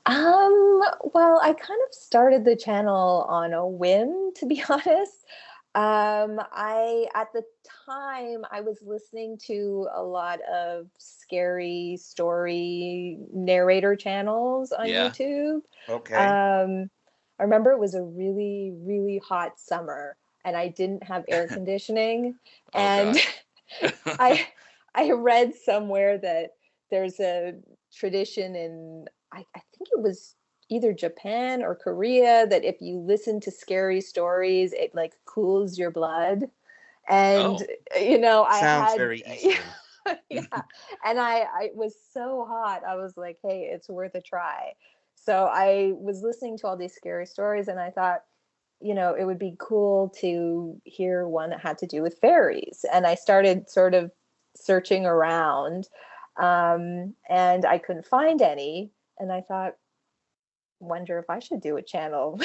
Well, I kind of started the channel on a whim, to be honest. At the time, I was listening to a lot of scary story narrator channels on Yeah. YouTube. Okay. I remember it was a really, really hot summer, and I didn't have air conditioning, Oh and gosh. I I read somewhere that there's a tradition in I think it was either Japan or Korea that if you listen to scary stories, it like cools your blood. And Oh. I Sounds had very Eastern. yeah, and I was so hot. I was like, hey, it's worth a try. So I was listening to all these scary stories, and I thought, it would be cool to hear one that had to do with fairies. And I started sort of searching around, and I couldn't find any. And I thought, wonder if I should do a channel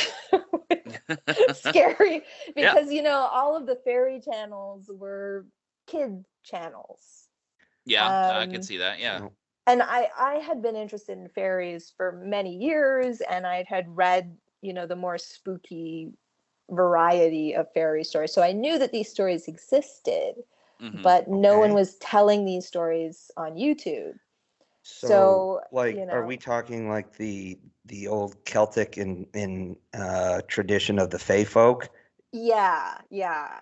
scary, Yeah. because all of the fairy channels were kid channels. Yeah. I could Um, see that. Yeah. Oh, and I had been interested in fairies for many years, and I had read, the more spooky variety of fairy stories. So I knew that these stories existed, Mm-hmm. but no one okay. was telling these stories on YouTube. So, So, like, are we talking like the old Celtic in tradition of the Fey folk? yeah, yeah.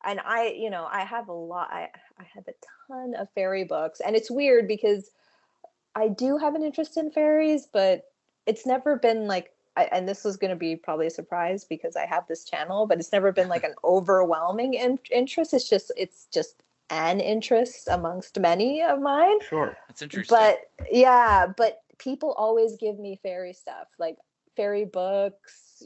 And I have a lot, I have a ton of fairy books. And it's weird because I do have an interest in fairies, but it's never been like, and this was going to be probably a surprise because I have this channel, but it's never been like an overwhelming interest. It's just an interest amongst many of mine. Sure. That's interesting. But yeah, but people always give me fairy stuff, like fairy books,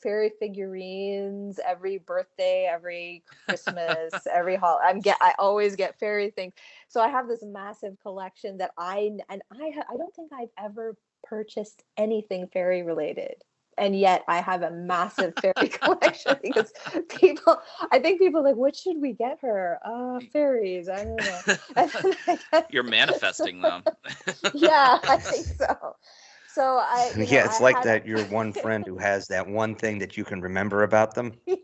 fairy figurines every birthday, every Christmas, every I always get fairy things. So I have this massive collection that I don't think I've ever purchased anything fairy related. And yet I have a massive fairy collection because people I think people are like, what should we get her? Fairies, I don't know. And then I You're get manifesting them. yeah, I think so. So Yeah, I it's like had that your one friend who has that one thing that you can remember about them. yeah.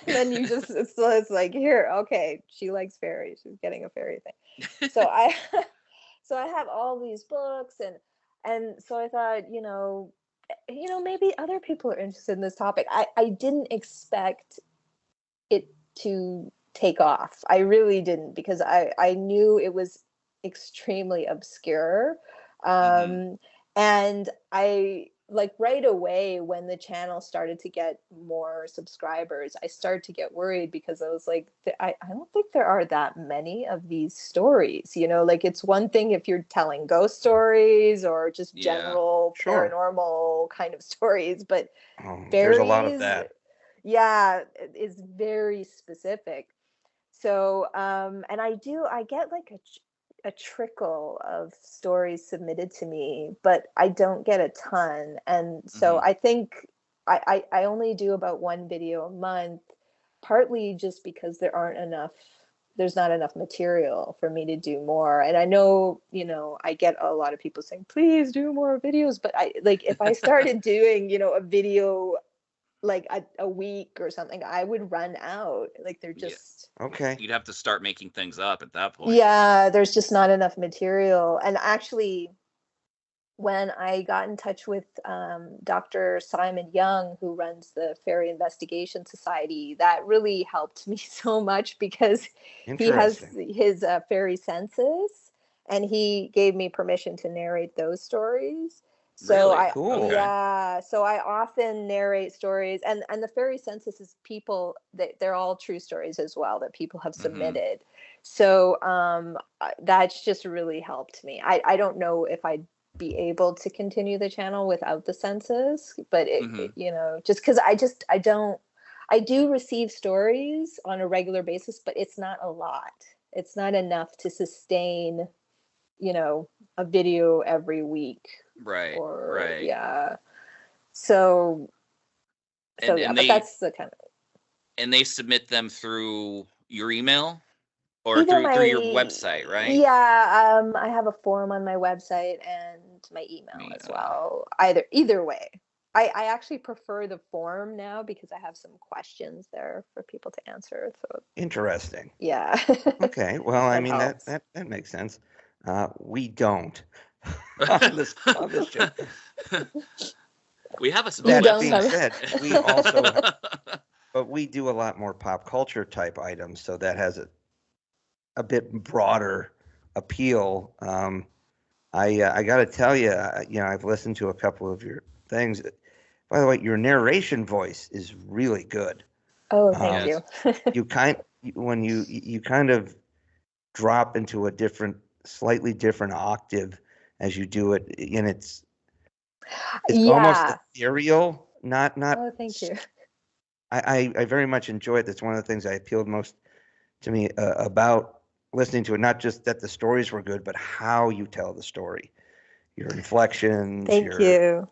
And then it's like, here, okay, she likes fairies. She's getting a fairy thing. So I so I have all these books, and so I thought, maybe other people are interested in this topic. I didn't expect it to take off. I really didn't, because I knew it was extremely obscure. Mm-hmm. Um, and I like right away when the channel started to get more subscribers, I started to get worried because I was like, I don't think there are that many of these stories. Like it's one thing if you're telling ghost stories or just Yeah. general Sure. paranormal kind of stories, but There's a lot of fairies, that. yeah, is very specific. So and I get like a trickle of stories submitted to me, but I don't get a ton. And so Mm-hmm. I think I only do about one video a month, partly just because there's not enough material for me to do more. And I know, I get a lot of people saying, please do more videos, but I like if I started doing, a video like a week or something, I would run out. Like they're Yeah. just Okay. You'd have to start making things up at that point. yeah, there's just not enough material. And actually, when I got in touch with Dr. Simon Young, who runs the Fairy Investigation Society, that really helped me so much because he has Interesting. his Fairy Census, and he gave me permission to narrate those stories. So Really? I Cool. Okay. yeah, so I often narrate stories, and the Fairy Census is people that they're all true stories as well that people have Mm-hmm. submitted. So that's just really helped me. I don't know if I'd be able to continue the channel without the census, but Mm-hmm. just because I don't, I do receive stories on a regular basis, but it's not a lot. It's not enough to sustain, you know a video every week, Right. or Right. yeah. So And yeah, and but they that's the kind of and they submit them through your email or either through my your website, right? yeah, I have a form on my website, and to my email Me, as well. Either way. I actually prefer the form now because I have some questions there for people to answer. So Interesting. yeah. Okay. Well, I That mean, helps. that makes sense. We don't on this show. We have a You That don't being subscription. have. said, we also, but we do a lot more pop culture type items, so that has a bit broader appeal. I got to tell you, I've listened to a couple of your things. By the way, your narration voice is really good. Oh, thank Yes. you. When you kind of drop into a slightly different octave as you do it, and it's almost Yeah. ethereal. Not. Oh, thank you. I very much enjoy it. That's one of the things that appealed most to me about listening to it. Not just that the stories were good, but how you tell the story, your inflections, Thank you.